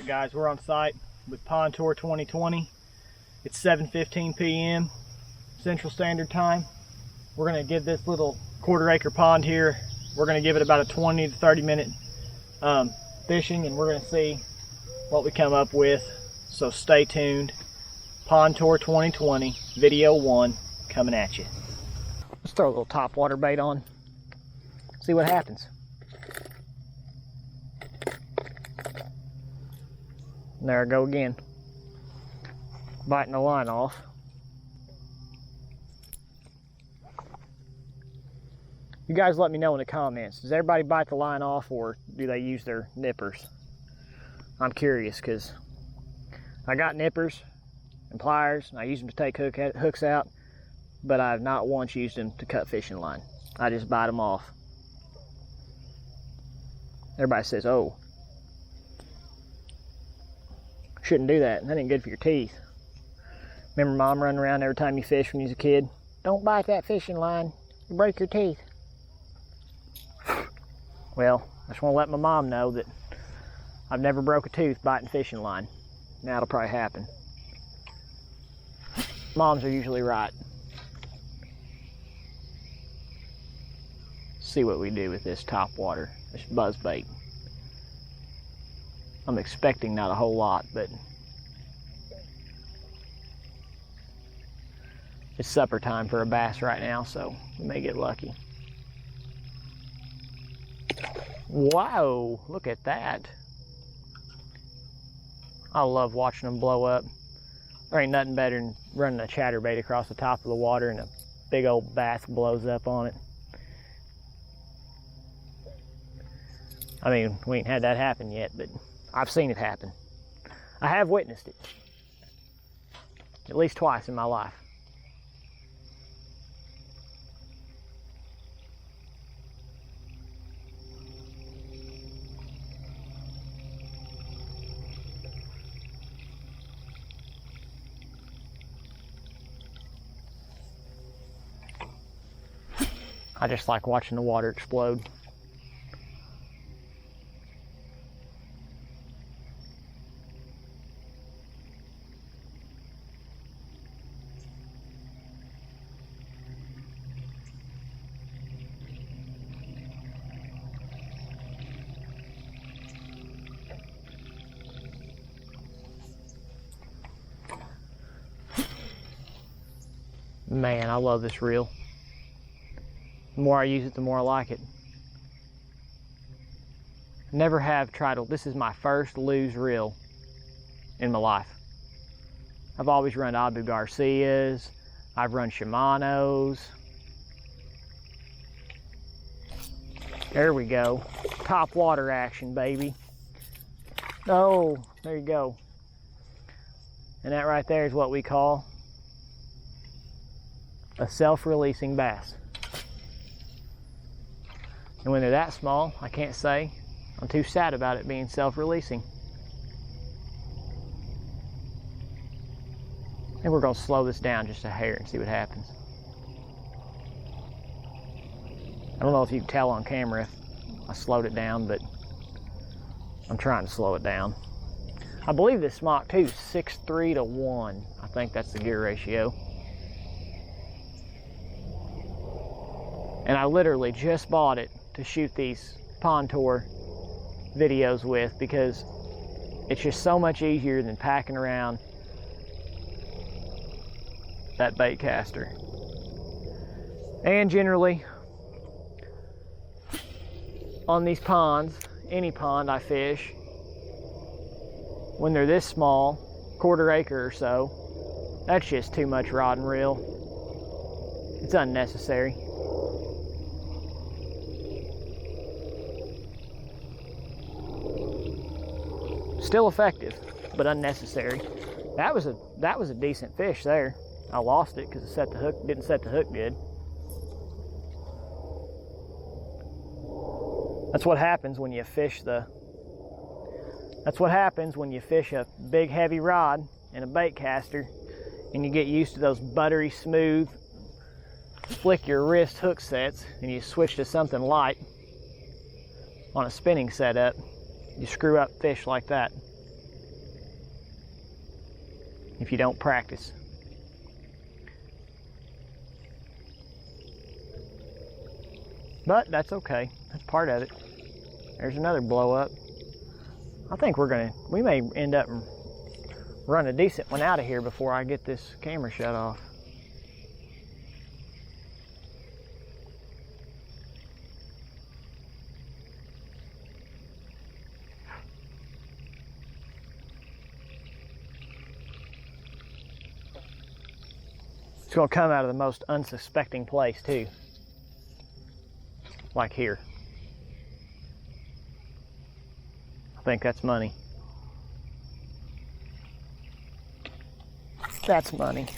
Alright guys, we're on site with Pond Tour 2020. It's 7:15 p.m. Central Standard Time. We're going to give this little quarter-acre pond here, we're going to give it about a 20 to 30 minute fishing, and we're going to see what we come up with. So stay tuned. Pond Tour 2020, video 1, coming at you. Let's throw a little top water bait on, see what happens. And there I go again, biting the line off. You guys let me know in the comments, does everybody bite the line off or do they use their nippers? I'm curious because I got nippers and pliers and I use them to take hooks out, but I've not once used them to cut fishing line. I just bite them off. Everybody says, oh, shouldn't do that. That ain't good for your teeth. Remember mom running around every time you fish when you was a kid? Don't bite that fishing line, you break your teeth. Well, I just want to let my mom know that I've never broke a tooth biting fishing line. Now it'll probably happen. Moms are usually right. See what we do with this top water, this buzz bait. I'm expecting not a whole lot, but it's supper time for a bass right now, so we may get lucky. Wow, look at that. I love watching them blow up. There ain't nothing better than running a chatterbait across the top of the water and a big old bass blows up on it. I mean, we ain't had that happen yet, but I've seen it happen. I have witnessed it. At least twice in my life. I just like watching the water explode. Man, I love this reel. The more I use it, the more I like it. Never have tried to, this is my first lose reel in my life. I've always run Abu Garcias, I've run Shimano's. There we go. Top water action, baby. Oh, there you go. And that right there is what we call a self-releasing bass. And when they're that small, I can't say I'm too sad about it being self-releasing. And we're gonna slow this down just a hair and see what happens. I don't know if you can tell on camera if I slowed it down, but I'm trying to slow it down. I believe this smock too is 6:3 to 1. I think that's the gear ratio. And I literally just bought it to shoot these Pond Tour videos with because it's just so much easier than packing around that bait caster. And generally on these ponds, any pond I fish, when they're this small, quarter acre or so, that's just too much rod and reel. It's unnecessary. Still effective, but unnecessary. That was a decent fish there. I lost it because it didn't set the hook good. That's what happens when you fish a big heavy rod and a bait caster and you get used to those buttery smooth flick your wrist hook sets and you switch to something light on a spinning setup. You screw up fish like that. if you don't practice. But that's okay. That's part of it. There's another blow up. I think we may end up running a decent one out of here before I get this camera shut off. It's going to come out of the most unsuspecting place too. Like here. I think that's money. That's money.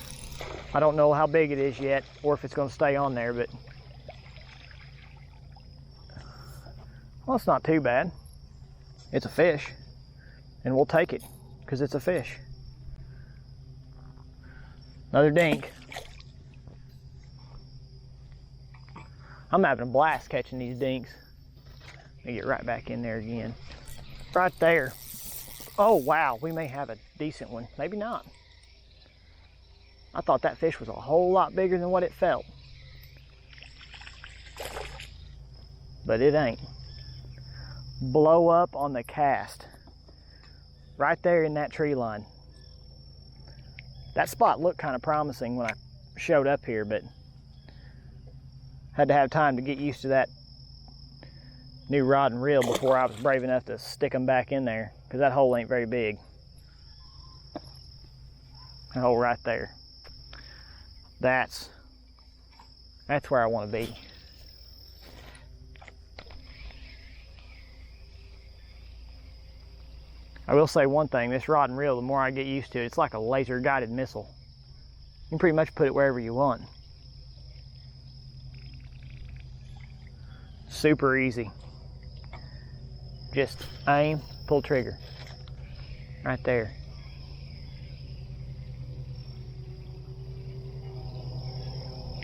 I don't know how big it is yet or if it's going to stay on there, but well, it's not too bad. It's a fish and we'll take it because it's a fish. Another dink. I'm having a blast catching these dinks. Let me get right back in there again. Right there. Oh wow, we may have a decent one. Maybe not. I thought that fish was a whole lot bigger than what it felt. But it ain't. Blow up on the cast. Right there in that tree line. That spot looked kind of promising when I showed up here, but had to have time to get used to that new rod and reel before I was brave enough to stick them back in there, because that hole ain't very big. That hole right there. That's where I want to be. I will say one thing, this rod and reel, the more I get used to it, it's like a laser guided missile. You can pretty much put it wherever you want. Super easy. Just aim, pull trigger. Right there.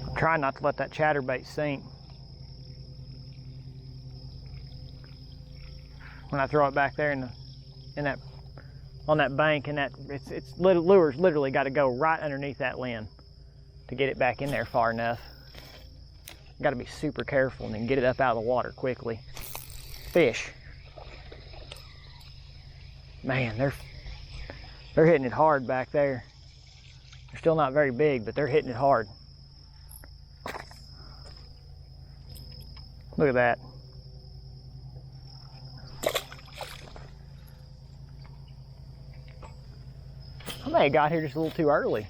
I'm trying not to let that chatterbait sink. When I throw it back there on that bank, and lure's literally got to go right underneath that limb to get it back in there far enough. Got to be super careful and then get it up out of the water quickly. Fish. Man, they're hitting it hard back there. They're still not very big, but they're hitting it hard. Look at that. I may have got here just a little too early.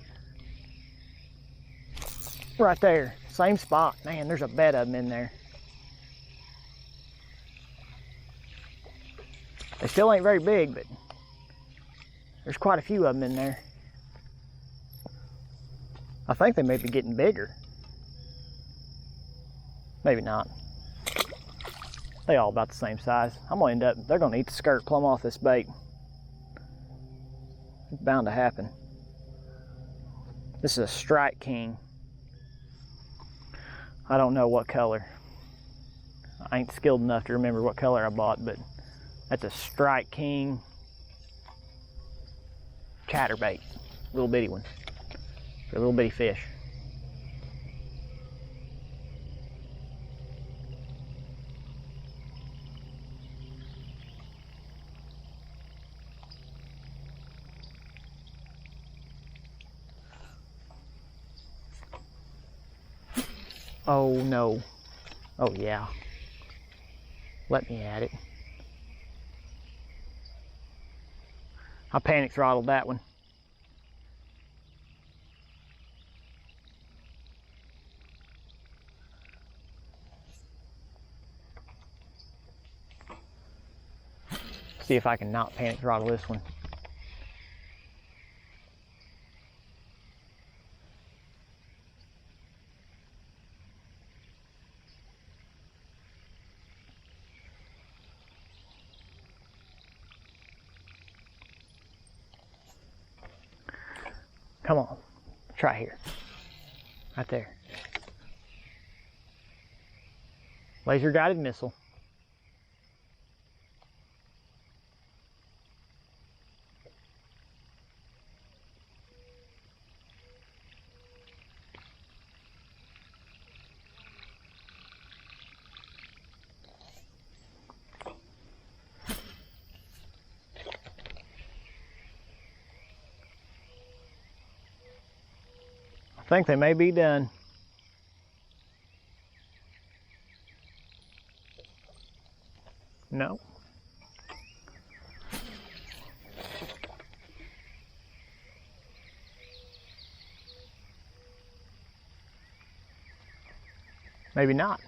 Right there, same spot. Man, there's a bed of them in there. They still ain't very big, but there's quite a few of them in there. I think they may be getting bigger. Maybe not. They all about the same size. They're gonna eat the skirt plumb off this bait. It's bound to happen. This is a Strike King. I don't know what color. I ain't skilled enough to remember what color I bought, but that's a Strike King chatterbait. Little bitty one. For a little bitty fish. Oh no. Oh yeah. Let me at it. I panic throttled that one. See if I can not panic throttle this one. Come on, try here. Right there. Laser guided missile. I think they may be done. No. Maybe not.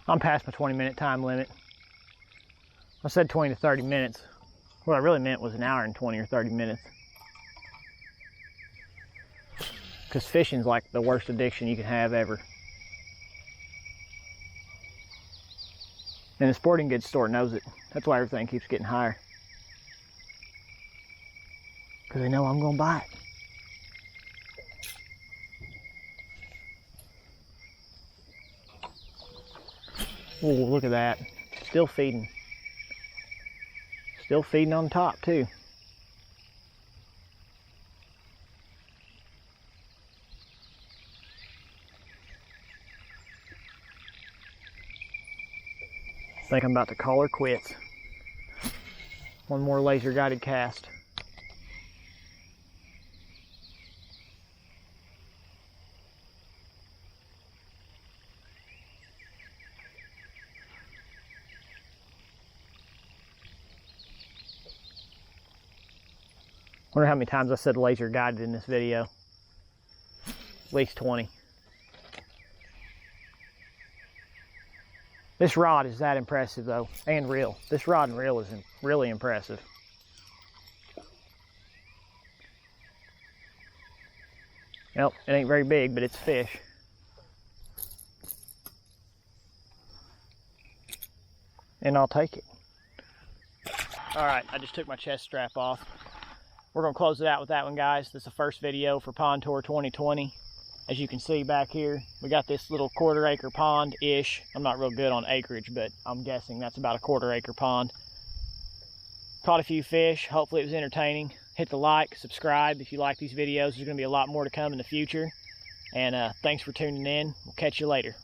I'm past my 20-minute time limit. I said 20 to 30 minutes. What I really meant was an hour and 20 or 30 minutes. Because fishing's like the worst addiction you can have ever. And the sporting goods store knows it. That's why everything keeps getting higher. Because they know I'm going to buy it. Oh, look at that. Still feeding. Still feeding on top too. I think I'm about to call her quits. One more laser guided cast. Wonder how many times I said laser guided in this video. At least 20. This rod is that impressive though, and reel. This rod and reel is really impressive. Well, it ain't very big, but it's fish. And I'll take it. All right, I just took my chest strap off. We're gonna close it out with that one, guys. This is the first video for Pond Tour 2020. As you can see back here, we got this little 1/4 acre pond-ish. I'm not real good on acreage, but I'm guessing that's about a 1/4 acre pond. Caught a few fish. Hopefully it was entertaining. Hit the like, subscribe if you like these videos. There's gonna be a lot more to come in the future. And thanks for tuning in. We'll catch you later.